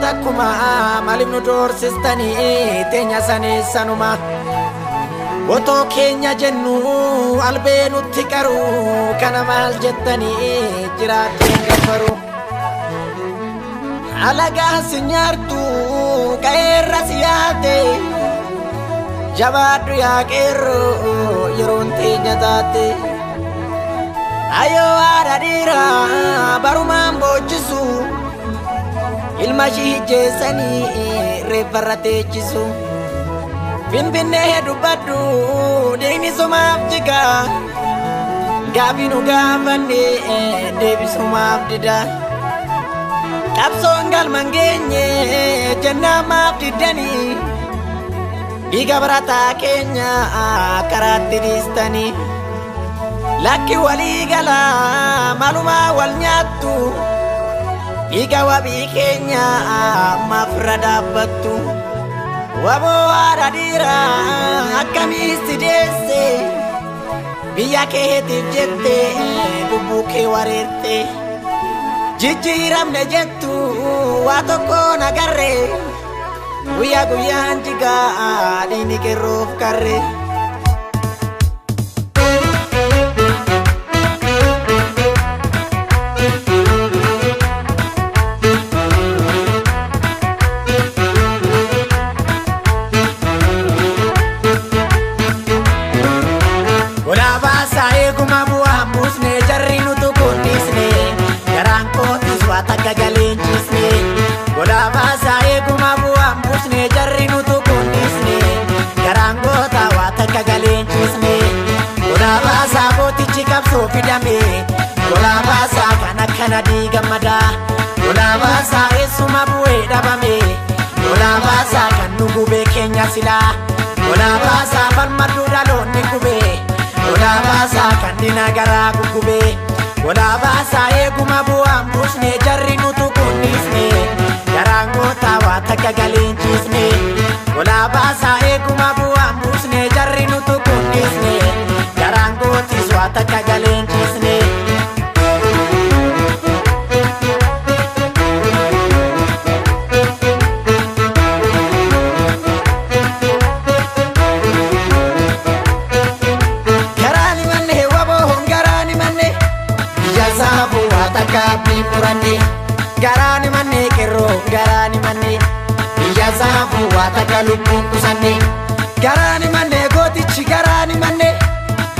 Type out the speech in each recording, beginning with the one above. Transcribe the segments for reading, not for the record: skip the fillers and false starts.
takuma maaliif nu doorsistanii teenya saneessanuma otoo keenya jennu albee nutti qaru kana maal jettanii jiraateen gafaru alagaa si nyaartu qeerra si yaate jabaadhu yaa qeerroo yeroon teenya taate ayoo haadha dhiiraa barumaan boochisu ilma ishii jeessanii reeffarra teechisu finfinnee dubbadhu deegni sumaaf jigaa gaabii nu gaafanne deebisumaaf dida qabsoon galman geenye jennaamaaf diddanii dhiiga barataa keenya karaatti dhiistanii lakki walii galaa malumaa wal nyaattu dhiiga wabii keenya maafra dhaabbattu waboo haadha dhiiraa akkamitti deesse biyya keetiif jette lubbuu kee wareerte jijjiiramne jettu waa tokko nagarre guyyaa guyyaan jigaa dhiini qeerroof karre Galenjisne golaba sae guma buam busne jarri nutu kundisne garangota wata galenjisne golaba saboti chikap so fidame golaba sa kana digamada golaba sae suma buwe dabame golaba sa kanugu be Kenya sila golaba sa balmadu dalo nikube golaba sa kanina gara kukube golaba sae guma buam busne jarri nutu kundisne garangota wata galenjisne golaba sae guma buam busne jarri nutu kundisne garangoti wata galenjisne garani manne kero garani manne iya sabu wata kalupun kusanne garani manne gotichi garani manne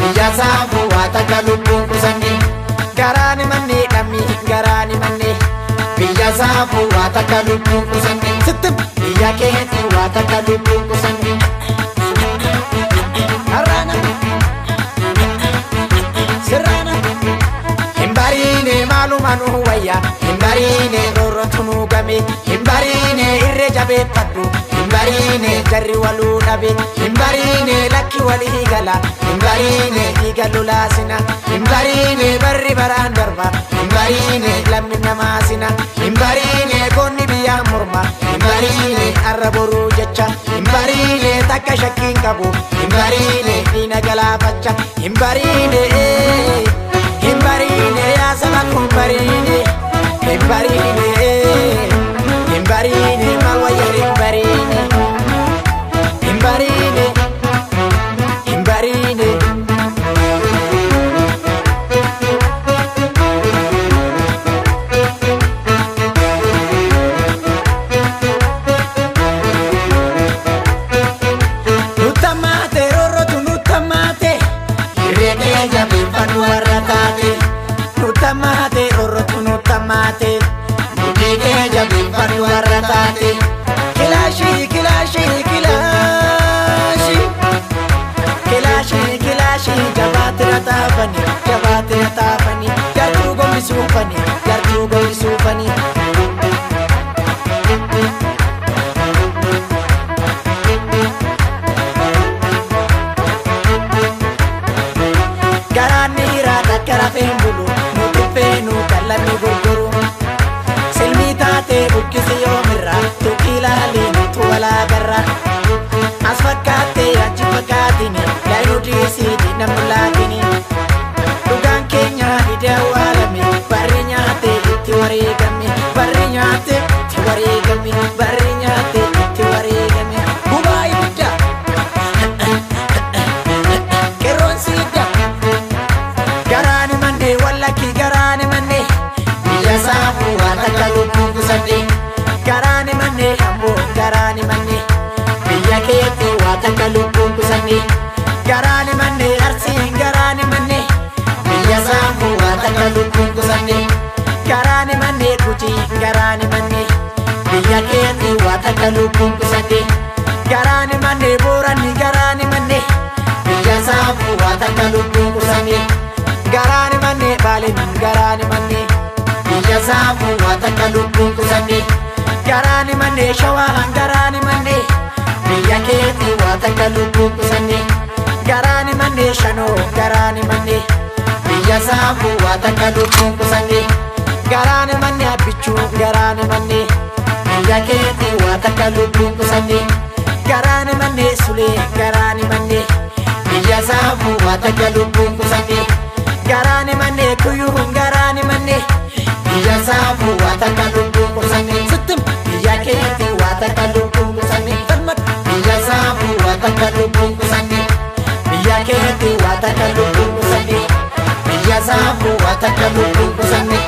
iya sabu wata kalupun kusanne garani manne dami garani manne iya sabu wata kalupun kusanne sitim iya keheti wata kalupun kusanne arana serana himbarine malumanu waya himbarine rorotunu game himbarine irre jabe paddu himbarine jarri walu dabe himbarine lakki wali gala himbarine igalula sina himbarine barri baran darba himbarine lamina masina himbarine konni biya murma himbarine araboru jecha himbarine takka shakkin kabu himbarine dina gala pacha himbarine himbarine ya sama kumbarine himbarine himbarine malwaya himbarine himbarine himbarine nutamate rorotu nutamate ireke jabi panuaratate nutamate rorotu nutamate mudike jabi panuaratate kilashi kilashi kilashi kilashi kilashi jabatira tafani jarju gombi sufani garani rada karafembulu nutupenu kalani gurguru silmitate bukkisi yomirra tukilali nutuwala garra asfakate ajifakatini lainudisi dinamulakini dugan kenya idawalami barri nyate itti wareegame keetti waa takka lubbuun qusanne garaani manne arsiin garaani manne biyya saafuu waa takka lubbuun qusanne garaani manne Gujii garaani manne biyya keetti waa takka lubbuun qusanne garaani manne Booranni garaani manne biyya saafuu waa takka lubbuun qusanne garaani manne Baaleen garaani manne biyya saafuu waa takka lubbuun qusanne garaani manne Shawaan garaani manne biyya keetti waa takka lubbuun qusanne garaani manne Shanoo garaani manne biyya saafuu waa takka lubbuun qusanne garaani manne Abbichuu garaani manne biyya keetti waa takka lubbuun qusanne garaani manne Sulee garaani manne biyya saafuu waa takka lubbuun qusanne garaani manne Kuyyuu garaani manne biyya saafuu waa takka lubbuun qusanne biyya keetti waa takka lubbuun qusanne biyya saafuu waa takka lubbuun qusanne biyya keetti waa takka lubbuun qusanne biyya saafuu waa takka lubbuun qusanne